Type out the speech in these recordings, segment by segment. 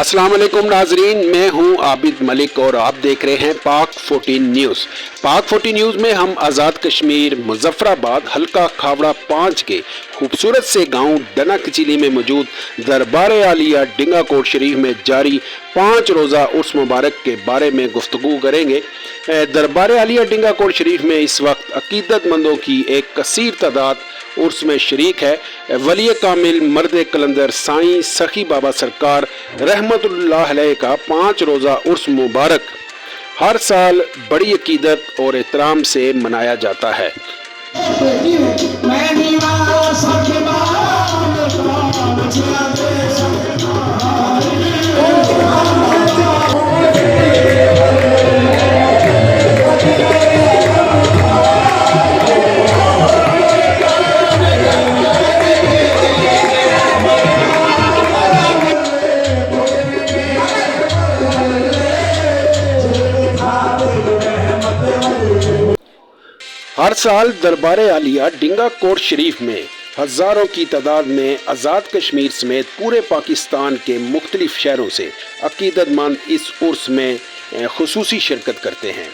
अस्सलाम वालेकुम नाजरीन, मैं हूं आबिद मलिक और आप देख रहे हैं पाक 14 न्यूज़। पाक 14 न्यूज़ में हम आज़ाद कश्मीर मुजफ्फराबाद हल्का खावड़ा 5 के खूबसूरत से गांव डना कचीली में मौजूद दरबार आलिया डिंगा कोट शरीफ में जारी 5 रोज़ा उर्स मुबारक के बारे में गुफ्तगू करेंगे। दरबार आलिया डिंगा कोट शरीफ में इस वक्त अकीदतमंदों की एक कसीर तादाद उर्स में शरीक है। वली कामिल मर्द कलंदर साईं सखी बाबा सरकार रहमतुल्लाह अलैह का 5 रोज़ा उर्स मुबारक हर साल बड़ी अकीदत और एहतराम से मनाया जाता है। हर साल दरबार आलिया डिंगा कोट शरीफ में हज़ारों की तादाद में आज़ाद कश्मीर समेत पूरे पाकिस्तान के मुख्तलिफ शहरों से अकीदतमंद इस उर्स में खुसूसी शिरकत करते हैं।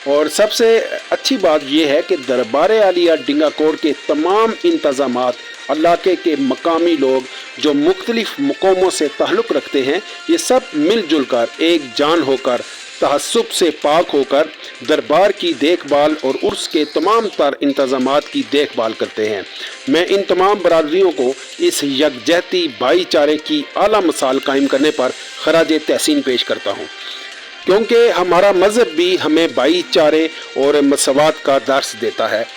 और सबसे अच्छी बात यह है कि दरबार आलिया डिंगा कोट के तमाम इंतज़ामात इलाके के मकामी लोग जो मुख्तलिफ मकामों से ताल्लुक़ रखते हैं, ये सब मिलजुल कर एक जान होकर तहस्सुब से पाक होकर दरबार की देखभाल और उर्स के तमाम तर इंतज़ामात की देखभाल करते हैं। मैं इन तमाम बरादरियों को इस यकजहती भाईचारे की आला मिसाल कायम करने पर खराज तहसीन पेश करता हूँ, क्योंकि हमारा मज़हब भी हमें भाईचारे और मसवात का दर्स देता है।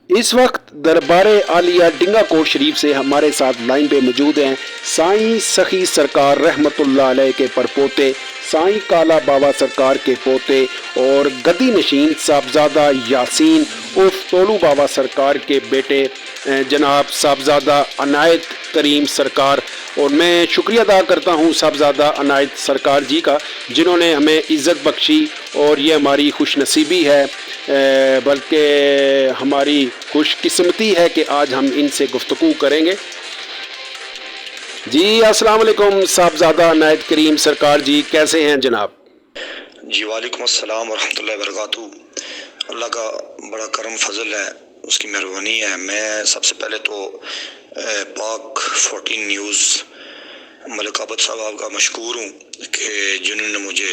इस वक्त दरबार आलिया डिंगा कोट शरीफ से हमारे साथ लाइन पे मौजूद हैं साईं सखी सरकार रहमतुल्लाह अलैह के परपोते साईं काला बाबा सरकार के पोते और गद्दी नशीन साहबजादा यासीन उर्फ तोलू बाबा सरकार के बेटे जनाब साहबजादा अनायत करीम सरकार। और मैं शुक्रिया अदा करता हूँ साहबजादा अनायत सरकार जी का, जिन्होंने हमें इज़्ज़त बख्शी और ये हमारी खुशनसीबी है, बल्कि हमारी खुशकिस्मती है कि आज हम इनसे गुफ्तगू करेंगे। जी अस्सलाम वालेकुम साहबजादा अनायत करीम सरकार जी, कैसे हैं जनाब? जी वालेकुम अस्सलाम व रहमतुल्लाहि व बरकातुहू। अल्लाह का बड़ा करम फजल है, उसकी मेहरबानी है। मैं सबसे पहले तो पाक 14 न्यूज़ मलिक आबिद साहब आपका मशकूर हूँ कि जिन्होंने मुझे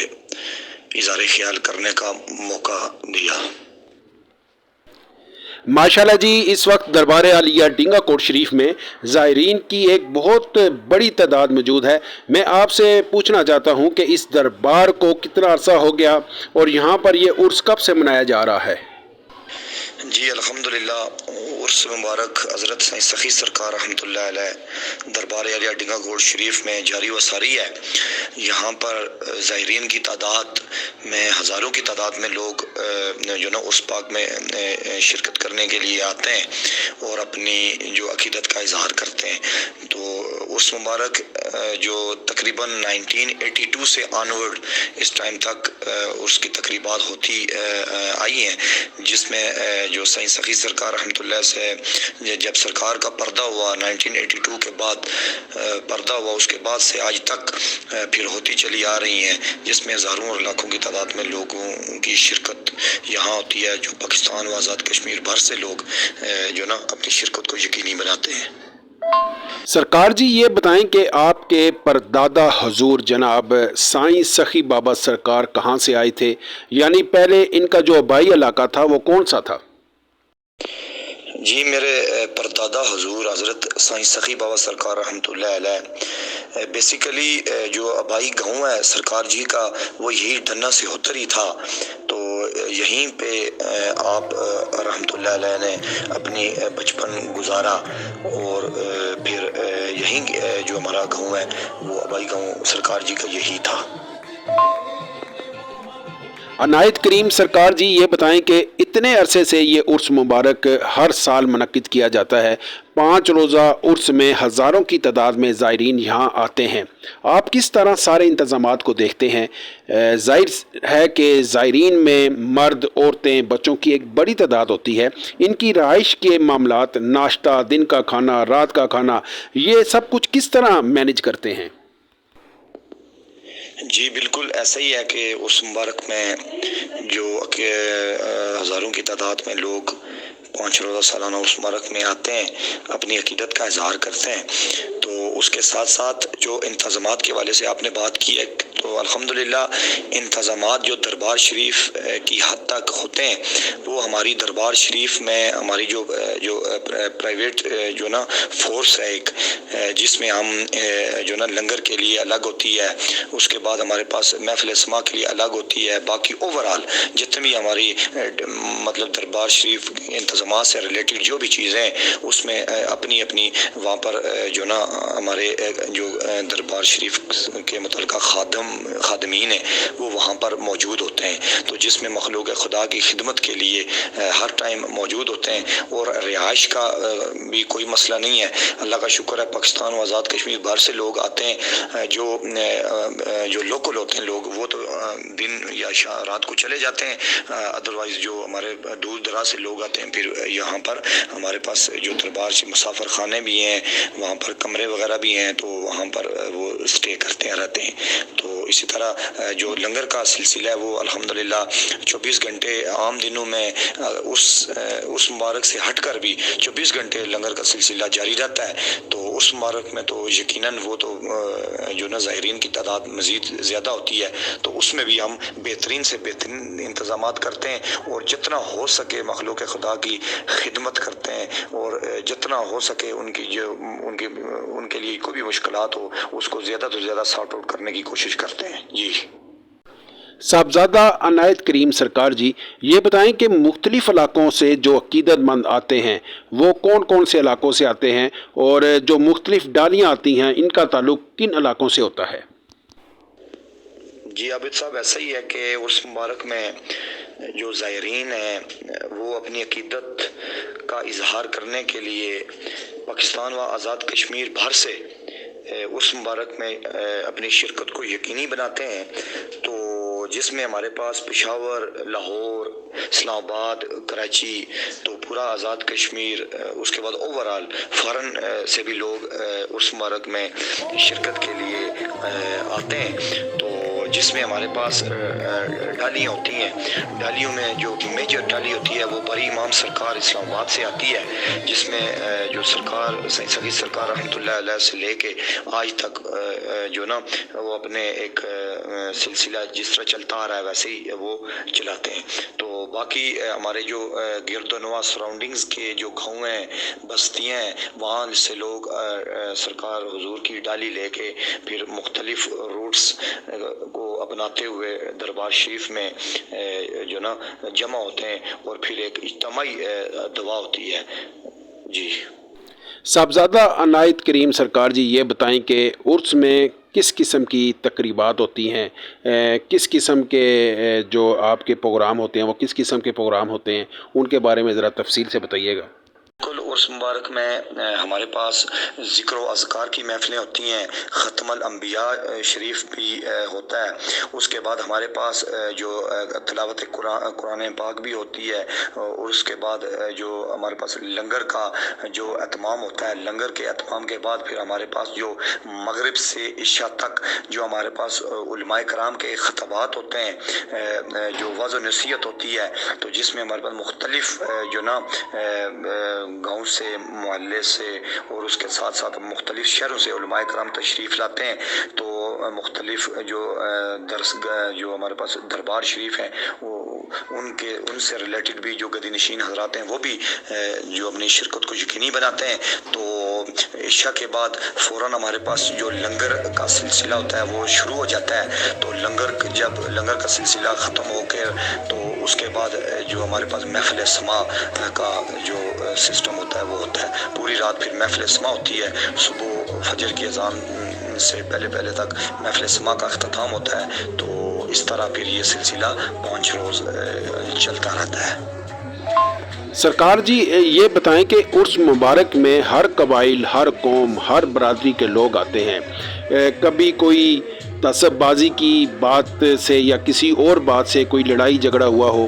इज़हार ख्याल करने का मौका दिया। माशाल्लाह जी, इस वक्त दरबार आलिया डिंगा कोट शरीफ में ज़ायरीन की एक बहुत बड़ी तादाद मौजूद है। मैं आपसे पूछना चाहता हूं कि इस दरबार को कितना अरसा हो गया और यहाँ पर ये उर्स कब से मनाया जा रहा है? जी अल्हम्दुलिल्लाह, उर्स मुबारक हज़रत साईं सखी सरकार रहमतुल्लाह अलैह दरबार आलिया डिंगा कोट शरीफ में जारी व सारी है। यहाँ पर ज़ायरीन की तादाद में हज़ारों की तादाद में लोग जो ना उस पाक में शिरकत करने के लिए आते हैं और अपनी जो अकीदत का इजहार करते हैं। तो उर्स मुबारक जो तकरीबन 1982 से ऑनवर्ड इस टाइम तक उसकी तकरीबात होती आई हैं, जिसमें जो साईं सखी सरकार रहमतुल्लाह से जब सरकार का पर्दा हुआ 1982 के बाद पर्दा हुआ, उसके बाद से आज तक फिर होती चली आ रही हैं, जिसमें हज़ारों और लाखों की तादाद में लोगों की शिरकत यहाँ होती है। जो पाकिस्तान व आज़ाद कश्मीर भर से लोग जो ना अपनी शिरकत को यकीनी बनाते हैं। सरकार जी, ये बताएं कि आपके परदादा हजूर जनाब साईं सखी बाबा सरकार कहाँ से आए थे, यानी पहले इनका जो आबाई इलाका था वो कौन सा था? जी, मेरे परदादा हजूर हज़रत साईं सखी बाबा सरकार रहमतुल्लाह अलैह बेसिकली जो आबाई गाँव है सरकार जी का, वो यही डन्ना से होतर ही था। तो यहीं पे आप रहमतुल्लाह अलैह ने अपनी बचपन गुजारा और फिर यहीं जो हमारा गाँव है वो आबाई गाँव सरकार जी का यही था। अनायत करीम सरकार जी, ये बताएं कि इतने अरसे से ये उर्स मुबारक हर साल मुनक्किद किया जाता है। 5 रोज़ा उर्स में हज़ारों की तादाद में ज़ायरीन यहाँ आते हैं। आप किस तरह सारे इंतज़ामात को देखते हैं? ज़ाहिर है कि ज़ायरीन में मर्द, औरतें, बच्चों की एक बड़ी तादाद होती है। इनकी रहाइश के मामलात, नाश्ता, दिन का खाना, रात का खाना, ये सब कुछ किस तरह मैनेज करते हैं? जी बिल्कुल ऐसा ही है कि उस मुबारक में जो हज़ारों की तादाद में लोग 5 रोज़ा सालाना उस मुबारक में आते हैं, अपनी अकीदत का इजहार करते हैं। तो उसके साथ साथ जो इंतज़ामात के वाले से आपने बात की है, तो अल्हम्दुलिल्लाह इंतज़ामात जो दरबार शरीफ की हद तक होते हैं, वो हमारी दरबार शरीफ में हमारी जो प्राइवेट जो ना फोर्स है एक, जिसमें हम जो ना लंगर के लिए अलग होती है, उसके बाद हमारे पास महफिल इस्मा के लिए अलग होती है। बाकी ओवरऑल जितनी भी हमारी मतलब दरबार शरीफ इंतज़ामात से रिलेटेड जो भी चीज़ें हैं, उसमें अपनी अपनी वहाँ पर जो ना हमारे जो दरबार शरीफ के मुतल्लिक़ खादमीन हैं, वो वहाँ पर मौजूद होते हैं। तो जिसमें मखलूक खुदा की खिदमत के लिए हर टाइम मौजूद होते हैं, और रिहाइश का भी कोई मसला नहीं है। अल्लाह का शुक्र है, पाकिस्तान और आज़ाद कश्मीर भर से लोग आते हैं। जो लोकल होते हैं लोग, वो तो दिन या रात को चले जाते हैं। अदरवाइज़ जो हमारे दूर दराज से लोग आते हैं, फिर यहाँ पर हमारे पास जो दरबार से मुसाफिर खाने भी हैं, वहाँ पर कमरे वगैरह भी हैं, तो वहाँ पर वो स्टे करते हैं, रहते हैं। तो इसी तरह जो लंगर का सिलसिला है, वो अल्हम्दुलिल्लाह 24 घंटे आम दिनों में उस मुबारक से हटकर भी 24 घंटे लंगर का सिलसिला जारी रहता है। तो उस मुबारक में तो यकीनन वो तो जो ना ज़ायरीन की तादाद मज़ीद ज़्यादा होती है, तो उसमें भी हम बेहतरीन से बेहतरीन इंतज़ामात करते हैं, और जितना हो सके मखलूक खुदा की खिदमत करते हैं, और जितना हो सके उनके लिए कोई भी मुश्किलात हो, उसको ज़्यादा से ज़्यादा सॉर्ट आउट करने की कोशिश करते हैं। जी साहबजादा अनायत करीम सरकार जी, ये बताएं कि मुख्तलिफ इलाकों से जो अकीदतमंद आते हैं, वो कौन कौन से इलाकों से आते हैं, और जो मुख्तलिफ डालियाँ आती हैं, इनका ताल्लुक़ किन इलाकों से होता है? जी आबिद साहब, ऐसा ही है कि उस मुबारक में जो ज़ायरीन हैं, वो अपनी अकीदत का इजहार करने के लिए पाकिस्तान व आज़ाद कश्मीर भर से उस मुबारक में अपनी शिरकत को यकीनी बनाते हैं। तो जिसमें हमारे पास पेशावर, लाहौर, इस्लामाबाद, कराची, तो पूरा आज़ाद कश्मीर, उसके बाद ओवरऑल फ़ॉरेन से भी लोग उस मुबारक में शिरकत के लिए आते हैं। तो जिसमें हमारे पास डालियाँ होती हैं, डालियों में जो मेजर डाली होती है, वो बड़ी इमाम सरकार इस्लामाबाद से आती है, जिसमें जो सरकार सईद सरकार रहमतुल्लाह अलैह से लेके आज तक जो ना वो अपने एक सिलसिला जिस तरह चलता आ रहा है वैसे ही वो चलाते हैं। तो बाकी हमारे जो गिरदोनवा सराउंडिंग्स के जो गाँव हैं, बस्तियाँ हैं, वहाँ से लोग सरकार हुजूर की डाली लेके फिर मुख्तलिफ रूट्स को अपनाते हुए दरबार शरीफ में जो ना जमा होते हैं, और फिर एक इज्तिमाई दुआ होती है। जी साहबजादा अनायत करीम सरकार जी, ये बताएं कि उर्स में किस किस्म की तकरीबात होती हैं, किस किस्म के जो आपके प्रोग्राम होते हैं, वो किस किस्म के प्रोग्राम होते हैं, उनके बारे में ज़रा तफसील से बताइएगा। उर्स मुबारक में हमारे पास ज़िक्र व अज़कार की महफ़िलें होती हैं, ख़त्मुल अंबिया शरीफ भी होता है। उसके बाद हमारे पास जो तिलावत कुरान पाक भी होती है, और उसके बाद जो हमारे पास लंगर का जो एहतमाम होता है, लंगर के एहतमाम के बाद फिर हमारे पास जो मगरिब से इशा तक जो हमारे पास उलमाए कराम के ख़तबात होते हैं, जो वज़ व नसीहत होती है, तो जिसमें हमारे पास मुख्तलिफ जो ना गाँव से, मोहल्ले से, और उसके साथ साथ मुख्तलिफ शहरों से उलमाए कराम तशरीफ़ लाते हैं। तो मुख्तलिफ जो हमारे पास दरबार शरीफ हैं, वो उनसे रिलेटेड भी जो गदी नशीन हजरात हैं, वो भी जो अपनी शिरकत को यकीनी बनाते हैं। तो इशा के बाद फ़ौरन हमारे पास जो लंगर का सिलसिला होता है वो शुरू हो जाता है। तो जब लंगर का सिलसिला ख़त्म हो कर, तो उसके बाद जो हमारे पास महफिल समा का जो सिस्टम होता है वो होता है। पूरी रात फिर महफिल समा होती है। सुबह फजर की अज़ान से पहले तक महफिल समा का अख्ताम होता है। तो اس طرح پھر یہ سلسلہ 5 روز چلتا رہتا ہے۔ سرکار جی یہ بتائیں کہ عرس مبارک میں ہر قبائل، ہر قوم، ہر برادری کے لوگ آتے ہیں، کبھی کوئی تعصب بازی کی بات سے یا کسی اور بات سے کوئی لڑائی جھگڑا ہوا ہو؟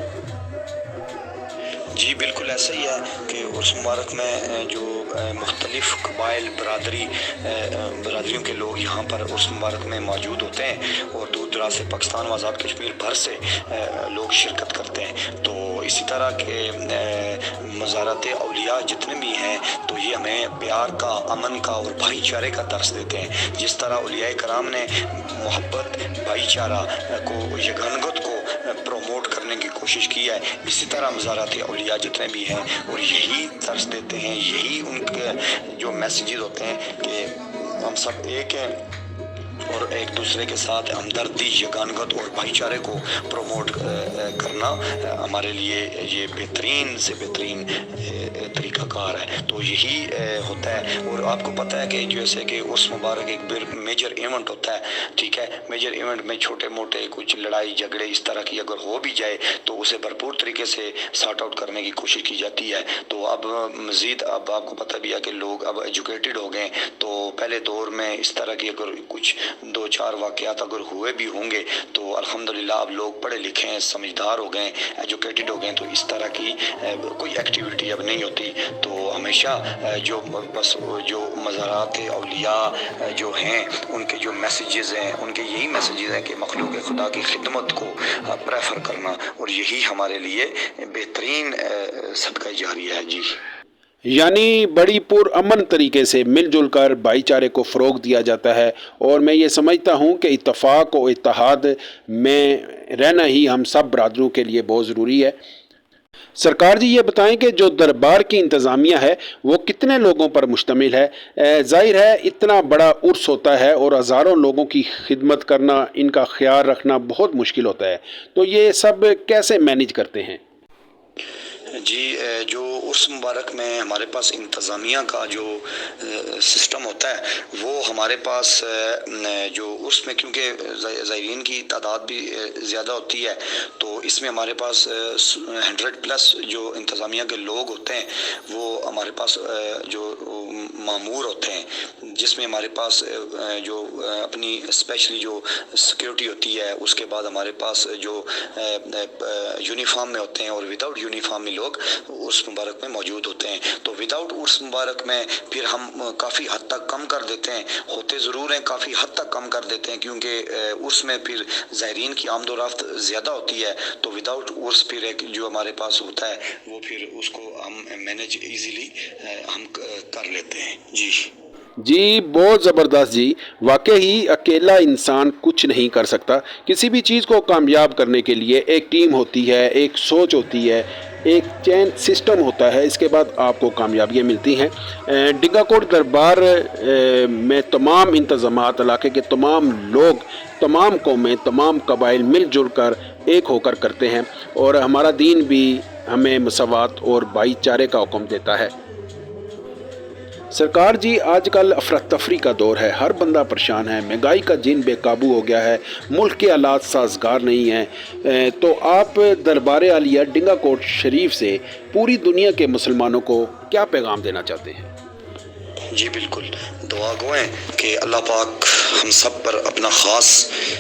جی بالکل ایسا ہی ہے کہ عرس مبارک میں جو مختلف قبائل برادریوں کے لوگ یہاں پر عرس مبارک میں موجود ہوتے ہیں، اور دور دراز سے پاکستان و آزاد کشمیر بھر سے لوگ شرکت کرتے ہیں۔ تو اسی طرح کے مزارات اولیاء جتنے بھی ہیں تو یہ ہمیں پیار کا، امن کا اور بھائی چارے کا درس دیتے ہیں۔ جس طرح اولیاء کرام نے محبت، بھائی چارہ کو، یگانگت کو پروموٹ کرنے کی کوشش کی ہے، اسی طرح مزارات اولیاء جتنے بھی ہیں اور یہی درس دیتے ہیں، یہی ان کے جو میسیجز ہوتے ہیں کہ ہم سب ایک ہیں اور ایک دوسرے کے ساتھ ہمدردی، یگانگت اور بھائی چارے کو پروموٹ کرنا ہمارے لیے یہ بہترین سے بہترین طریقہ کار ہے۔ تو یہی ہوتا ہے، اور آپ کو پتہ ہے کہ جیسے کہ عرس مبارک ایک میجر ایونٹ ہوتا ہے، ٹھیک ہے، میجر ایونٹ میں چھوٹے موٹے کچھ لڑائی جھگڑے اس طرح کی اگر ہو بھی جائے تو اسے بھرپور طریقے سے سارٹ آؤٹ کرنے کی کوشش کی جاتی ہے۔ تو اب مزید اب آپ کو پتہ بھی ہے کہ لوگ اب ایجوکیٹڈ ہو گئے، تو پہلے دور میں اس طرح کی اگر کچھ 2-4 واقعات اگر ہوئے بھی ہوں گے تو الحمدللہ اب لوگ پڑھے لکھے ہیں، سمجھدار ہو گئے، ایجوکیٹڈ ہو گئے، تو اس طرح کی کوئی ایکٹیویٹی اب نہیں ہوتی۔ تو ہمیشہ جو بس جو مزارات اولیاء جو ہیں ان کے جو میسیجز ہیں، ان کے یہی میسیجز ہیں کہ مخلوق خدا کی خدمت کو پریفر کرنا، اور یہی ہمارے لیے بہترین صدقہ جاریہ ہے۔ جی یعنی بڑی پرامن طریقے سے مل جل کر بھائی چارے کو فروغ دیا جاتا ہے، اور میں یہ سمجھتا ہوں کہ اتفاق و اتحاد میں رہنا ہی ہم سب برادروں کے لیے بہت ضروری ہے۔ سرکار جی یہ بتائیں کہ جو دربار کی انتظامیہ ہے وہ کتنے لوگوں پر مشتمل ہے؟ ظاہر ہے اتنا بڑا عرس ہوتا ہے اور ہزاروں لوگوں کی خدمت کرنا، ان کا خیال رکھنا بہت مشکل ہوتا ہے، تو یہ سب کیسے مینیج کرتے ہیں؟ جی جو عرس مبارک میں ہمارے پاس انتظامیہ کا جو سسٹم ہوتا ہے وہ ہمارے پاس جو عرس میں، کیونکہ زائرین کی تعداد بھی زیادہ ہوتی ہے، تو اس میں ہمارے پاس 100+ جو انتظامیہ کے لوگ ہوتے ہیں وہ ہمارے پاس جو مامور ہوتے ہیں، جس میں ہمارے پاس جو اپنی اسپیشلی جو سیکیورٹی ہوتی ہے، اس کے بعد ہمارے پاس جو یونیفارم میں ہوتے ہیں اور وداؤٹ یونیفارم میں لوگ عرس مبارک میں موجود ہوتے ہیں۔ تو وداؤٹ عرس مبارک میں پھر ہم کافی حد تک کم کر دیتے ہیں، ہوتے ضرور ہیں، کافی حد تک کم کر دیتے ہیں، کیونکہ عرس میں پھر زائرین کی آمد و رفت زیادہ ہوتی ہے، تو وداؤٹ عرس پھر ایک جو ہمارے پاس ہوتا ہے وہ پھر اس کو ہم مینیج ایزیلی ہم کر لیتے ہیں۔ جی بہت زبردست جی، واقعی اکیلا انسان کچھ نہیں کر سکتا، کسی بھی چیز کو کامیاب کرنے کے لیے ایک ٹیم ہوتی ہے، ایک سوچ ہوتی ہے، ایک چین سسٹم ہوتا ہے، اس کے بعد آپ کو کامیابیاں ملتی ہیں۔ ڈنگا کوٹ دربار میں تمام انتظامات، علاقے کے تمام لوگ، تمام قومیں، تمام قبائل مل جل کر ایک ہو کر کرتے ہیں، اور ہمارا دین بھی ہمیں مساوات اور بھائی چارے کا حکم دیتا ہے۔ سرکار جی آج کل افراتفری کا دور ہے، ہر بندہ پریشان ہے، مہنگائی کا جن بے قابو ہو گیا ہے، ملک کے حالات سازگار نہیں ہیں، تو آپ دربار عالیہ ڈنگا کوٹ شریف سے پوری دنیا کے مسلمانوں کو کیا پیغام دینا چاہتے ہیں؟ جی بالکل، دعا گوئیں کہ اللہ پاک ہم سب پر اپنا خاص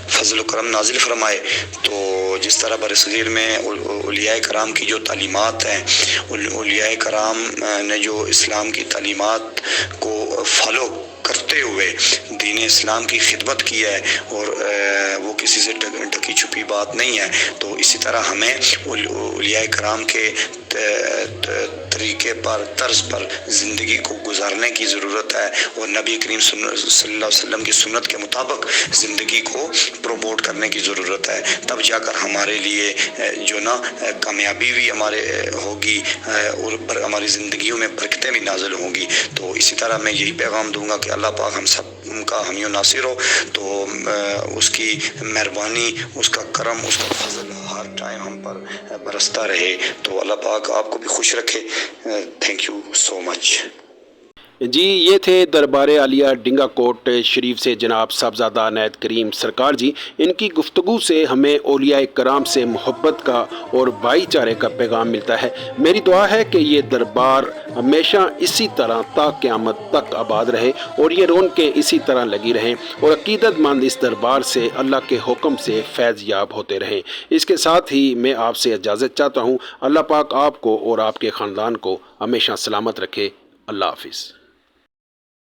فضل و کرم نازل فرمائے۔ تو جس طرح برصغیر میں اولیاء کرام کی جو تعلیمات ہیں، اولیاء کرام نے جو اسلام کی تعلیمات کو فالو کرتے ہوئے دین اسلام کی خدمت کی ہے، اور وہ کسی سے ڈھکی چھپی بات نہیں ہے، تو اسی طرح ہمیں اولیاء کرام کے طریقے پر، طرز پر زندگی کو گزارنے کی ضرورت ہے، اور نبی کریم صلی اللہ علیہ وسلم کی سنت کے مطابق زندگی کو پروموٹ کرنے کی ضرورت ہے، تب جا کر ہمارے لیے جو نا کامیابی بھی ہمارے ہوگی، اور ہماری زندگیوں میں برکتیں بھی نازل ہوں گی۔ تو اسی طرح میں یہی پیغام دوں گا کہ اللہ پاک ہم سب کا حامی و ناصر ہو، تو اس کی مہربانی، اس کا کرم، اس کا فضل ہر ٹائم ہم پر برستا رہے، تو اللہ پاک آپ کو بھی خوش رکھے۔ تھینک یو سو مچ۔ جی یہ تھے دربار عالیہ ڈنگا کوٹ شریف سے جناب صاحبزادہ عنایت کریم سرکار جی. ان کی گفتگو سے ہمیں اولیاء کرام سے محبت کا اور بھائی چارے کا پیغام ملتا ہے. میری دعا ہے کہ یہ دربار ہمیشہ اسی طرح تا قیامت تک آباد رہے اور یہ رونقیں اسی طرح لگی رہیں اور عقیدت مند اس دربار سے اللہ کے حکم سے فیض یاب ہوتے رہیں. اس کے ساتھ ہی میں آپ سے اجازت چاہتا ہوں. اللہ پاک آپ کو اور آپ کے خاندان کو ہمیشہ سلامت رکھے. اللہ حافظ.